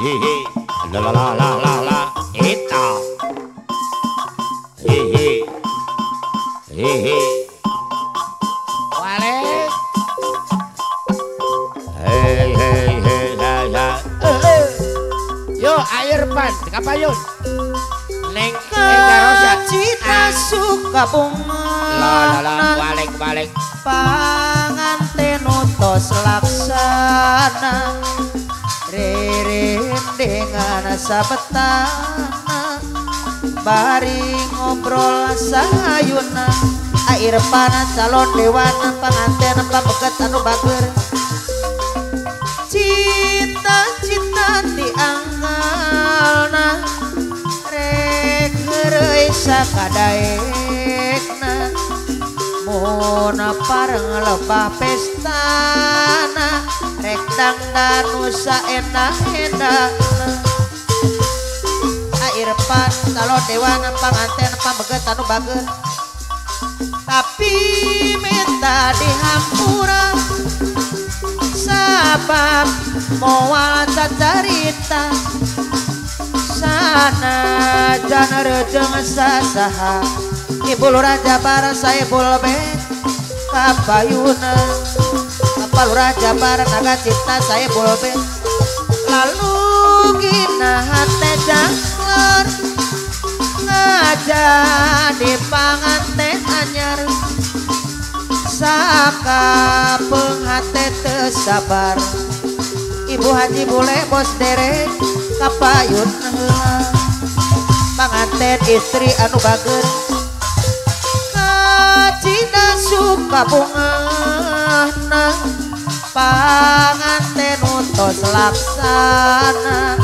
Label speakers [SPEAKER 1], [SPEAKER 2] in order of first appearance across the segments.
[SPEAKER 1] Hehe, la la la la la la, eta. Hehe, hehe. Walik. Hei hei hei hei hei. Yo air pan, kapayun. Neng Rosa.
[SPEAKER 2] Cita suka bunga.
[SPEAKER 1] La la la, balik balik.
[SPEAKER 2] Panganten utos laksana ririn dengan sabetana bari ngobrol sayuna air panas calon dewana panganten pabeget anu bager cita-cita dianggalna rek heureuy sakadaekna muna pareng lebah pestana rek dangdan nusa endah-endah air pan calon dewana panganten pabeget anu bager tapi minta dihampura sabab moal cacarita sana jana rejeng sasaha Ibu Raja Bara saya bolbet kapayuna kapal Raja Bara naga cipta saya bolbet lalu gina hate jangler ngajak di panganten anyar saka penghate tersabar Ibu Haji Bule bos derek kapayuna panganten istri anu bager Cina suka bunga panganten utos laksana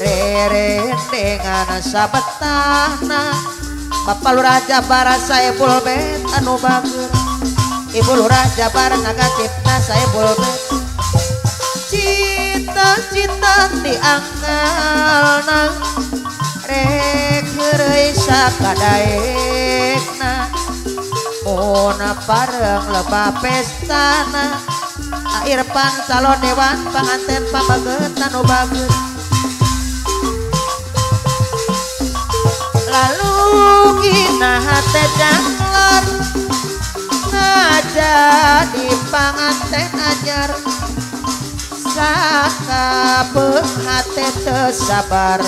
[SPEAKER 2] reren dengan sabetana Bapak Lurah Jabar saya bulbet anu bager Ibu Lurah Jabar naga cipta saya bulbet cita-cita dianggalna rek heureuy sakadaekna Muna pareng lebah pestana air pan calon dewan panganten pabeget anu bager lalu gina hate jangler ngajak di panganten anyar saka penghate tersabar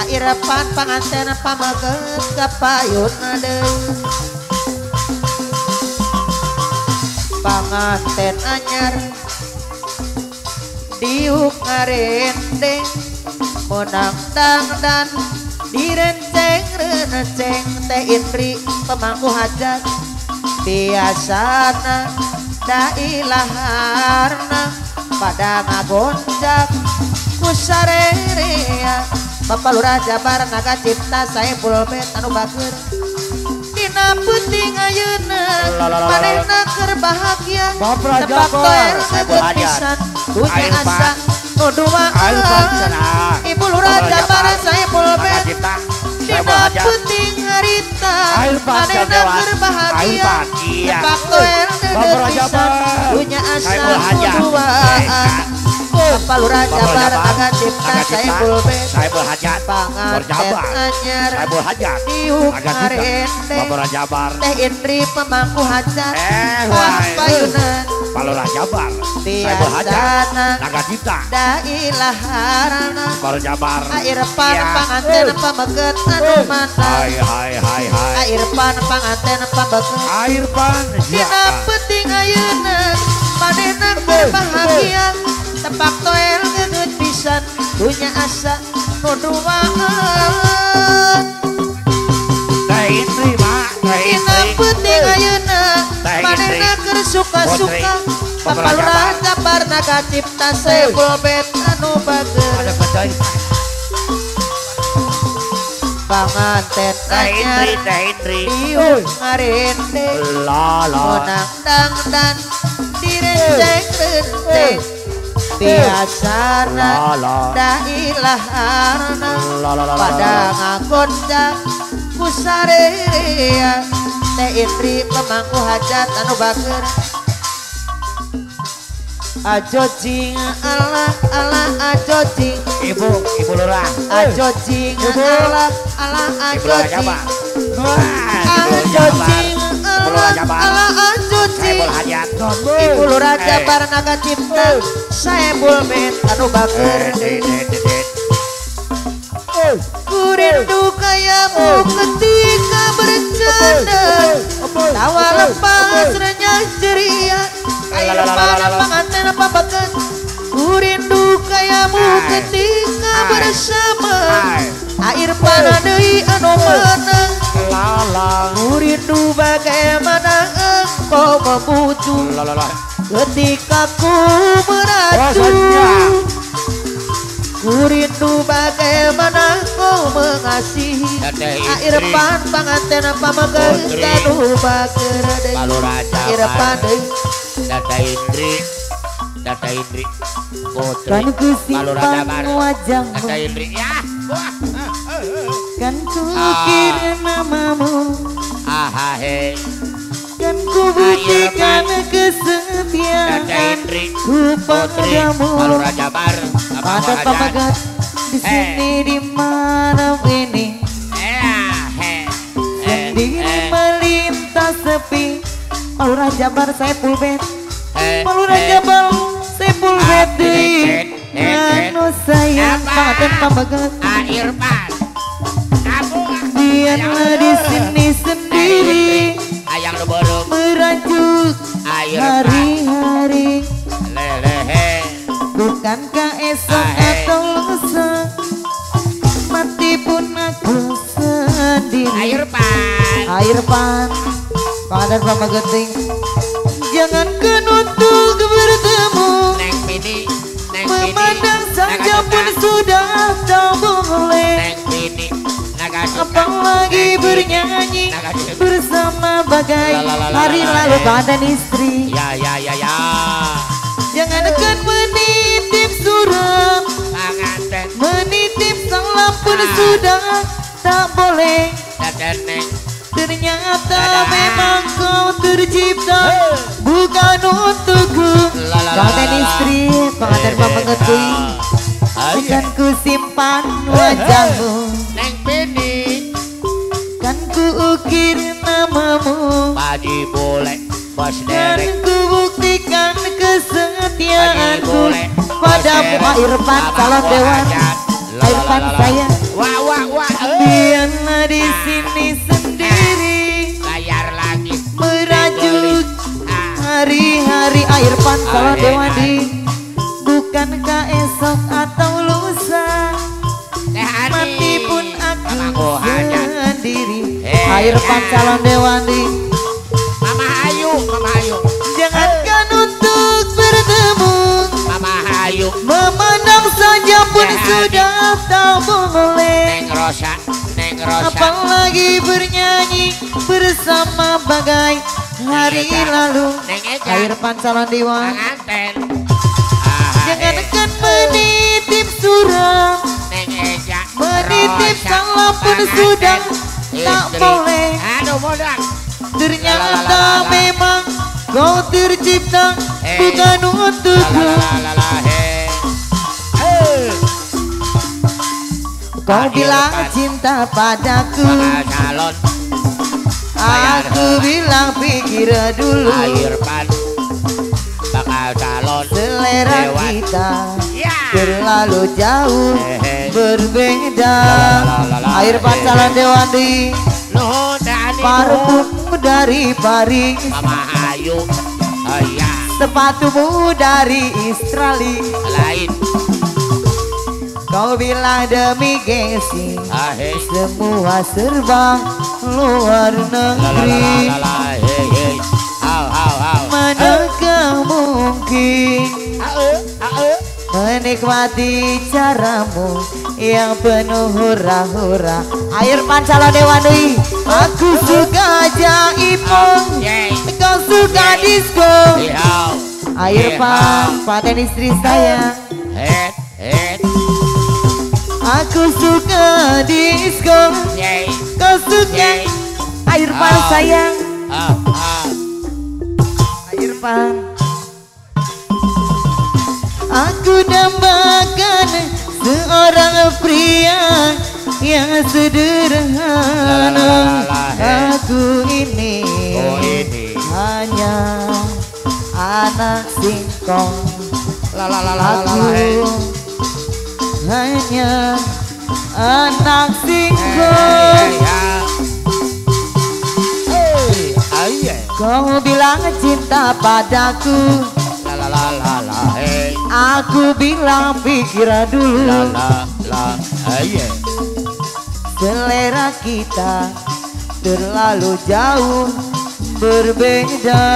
[SPEAKER 2] air pan panganten pabeget kapayuna deui panganten anyar diuk ngarendeng menang dangdan direnceng reneceng teh indri pemangku hajat biasana da ilaharna pada ngagonjak kusarerea Bapak Lurah Jabar naga cipta saya bulbet anu bager dina peuting ayeuna manehna keur bahagia tebak toer kepisan punya asa nu duaan Ibu Lurah Jabar saya bulbet dina peuting harita manehna keur bahagia tebak toer kepisan punya asa nu duaan Bapak Lurah Jabar naga cipta saya bulbet panganten anyar diuk ngarendeng teh indri pemangku hajat kapayunan
[SPEAKER 1] Pak Lurah Jabar
[SPEAKER 2] biasana
[SPEAKER 1] naga cipta
[SPEAKER 2] da ilaharana
[SPEAKER 1] Pak Jabar
[SPEAKER 2] air pan panganten pabeget anu mantap air pan panganten pabeget
[SPEAKER 1] air pan
[SPEAKER 2] dina peuting ayeuna manehna berbahagia tepak toel geget pisan punya asa nu duaan
[SPEAKER 1] teh indri mak teh
[SPEAKER 2] dina peuting ayeuna manehna keur suka-suka Bapak Lurah Jabar naga cipta saya bulbet anu bager panganten anyar diuk ngarendeng menang dangdan direnceng-renceng biasana da ilaharna pada ngagonjak kusarerea teh indri pemangku hajat anu bager Ajojing ala ala ajojing.
[SPEAKER 1] Ibu lurah.
[SPEAKER 2] Ajojing ala ala ajojing. Ajojing ala ajojing. Ibu lurah Jabar Naga Cipta. Saebul bet anu bager. Kurindu kayamu ketika bercanda. Tawa lepas renyah ceria. Air pada pengantin apa bakat. Kurindu kayamu ketika bersama. Air pada deui anu menang. Kurindu bagaimana engkau membutuh ketika ku meratu. Kurindu bagaimana kau mengasihi. Air pan pengantin apa bakat. Kanu bager air pan
[SPEAKER 1] Data Indri Putri
[SPEAKER 3] Kan ku simpan wajahmu,
[SPEAKER 1] Data Indri ya.
[SPEAKER 3] kan ku kira namamu,
[SPEAKER 1] Ahahe
[SPEAKER 3] kan ku buktikan kesetiaan
[SPEAKER 1] Data Indri
[SPEAKER 3] ku
[SPEAKER 1] Putri
[SPEAKER 3] padamu.
[SPEAKER 1] Malura Jabar
[SPEAKER 3] Pada pamagat di sini di malam ini sendiri melintas sepi. Malura Jabar saya full band. Malura Jabar saya full band deui. Anu sayang paten pamagat.
[SPEAKER 1] Air pan
[SPEAKER 3] Biarlah di sini sendiri
[SPEAKER 1] Ayang lu borong
[SPEAKER 3] merajuk
[SPEAKER 1] Air pan
[SPEAKER 3] hari-hari.
[SPEAKER 1] Lelehe
[SPEAKER 3] Bukankah esok atau lusa mati pun aku sendiri.
[SPEAKER 1] Air pan
[SPEAKER 3] Air pan padan pamageting. Jangankan untuk bertemu,
[SPEAKER 1] Neng Mini
[SPEAKER 3] memandang saja pun sudah tak boleh.
[SPEAKER 1] Neng Mini
[SPEAKER 3] Apalagi bernyanyi bersama bagai hari lalu badan istri.
[SPEAKER 1] Ya
[SPEAKER 3] Jangankan menitip surat,
[SPEAKER 1] Panganten
[SPEAKER 3] menitip salam pun sudah tak boleh.
[SPEAKER 1] Dadeneng
[SPEAKER 3] Ternyata memang kau tercipta bukan untukku. Badan istri, pengantin memengerti. Kan ku simpan wajahmu,
[SPEAKER 1] Neng Mini
[SPEAKER 3] kan ku ukir namamu,
[SPEAKER 1] Padi boleh Bos
[SPEAKER 3] dan
[SPEAKER 1] derek
[SPEAKER 3] ku buktikan kesetiaanku padamu. Air pan calon dewan, air pan saya.
[SPEAKER 1] Wah
[SPEAKER 3] Biarlah di sini sendiri
[SPEAKER 1] Layar lagi
[SPEAKER 3] merajuk hari-hari. Air pan calon dewan di. Bukankah esok atau lusa mati pun aku sendiri. Air pan calon dewan di.
[SPEAKER 1] Mama Ayu
[SPEAKER 3] Jangankan untuk bertemu,
[SPEAKER 1] Mama Ayu
[SPEAKER 3] memandang saja pun sudah tak boleh.
[SPEAKER 1] Neng Rosa
[SPEAKER 3] Apalagi bernyanyi bersama bagai hari lalu.
[SPEAKER 1] Neng Ega
[SPEAKER 3] Air pan calon dewan.
[SPEAKER 1] Panganten
[SPEAKER 3] Jangankan menitip surat,
[SPEAKER 1] Neng Ega
[SPEAKER 3] menitip
[SPEAKER 1] Rosa,
[SPEAKER 3] salam pun
[SPEAKER 1] Panganten,
[SPEAKER 3] sudah tak
[SPEAKER 1] istri.
[SPEAKER 3] boleh.
[SPEAKER 1] Aduh modal
[SPEAKER 3] Ternyata memang kau tercipta bukan untukku. Kau bilang cinta padaku,
[SPEAKER 1] Calon
[SPEAKER 3] aku bilang pikir dulu.
[SPEAKER 1] Air pan bakal calon
[SPEAKER 3] Selera
[SPEAKER 1] lewat.
[SPEAKER 3] kita
[SPEAKER 1] Ya
[SPEAKER 3] terlalu jauh berbeda. Air pan
[SPEAKER 1] Eh.
[SPEAKER 3] calon dewan di.
[SPEAKER 1] Nuhun Dani
[SPEAKER 3] Parfum dari Paris,
[SPEAKER 1] Mama Ayu oh iya
[SPEAKER 3] sepatumu dari Australia.
[SPEAKER 1] lain
[SPEAKER 3] Kau bilang demi gengsi,
[SPEAKER 1] hei
[SPEAKER 3] semua serba luar negeri.
[SPEAKER 1] hei au
[SPEAKER 3] Manakah mungkin menikmati caramu yang penuh hura-hura. Air pan calon dewan deui. Aku suka jaipong, kau suka disco. Air pan paten istri saya. Aku suka disco, kau suka. Air pan sayang. Air pan Aku dambakan seorang pria yang sederhana. Aku ini hanya anak singkong. Aku hanya anak singkong. Kau bilang cinta padaku, aku bilang pikir dulu. Selera kita terlalu jauh berbeda.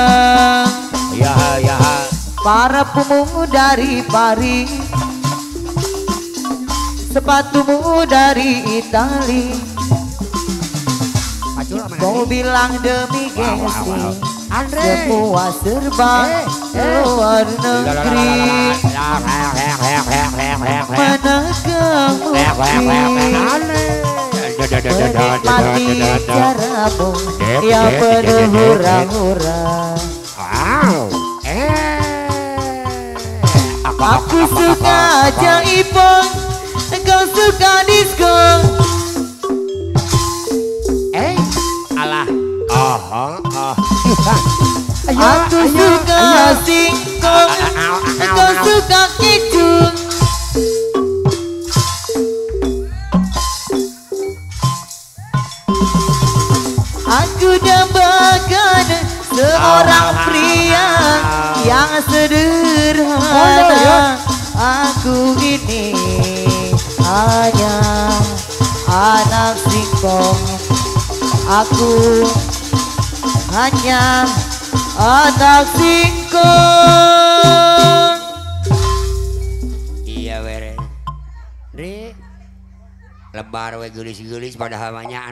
[SPEAKER 3] Para pemungut dari Paris, sepatumu dari Itali. Kau bilang demi gengsi, semua serba luar negeri. Mana kamu menikmati caramu yang penuh hura-hura. Aku suka jaipong, kau suka disco. Aku suka singkong, kau suka kicung. Aku dambakan seorang pria yang sederhana. Aku ini hanya anak singkong. Aku hanya anak singkong.
[SPEAKER 1] Iya beren. Lebar we gelis-gelis pada hawanya.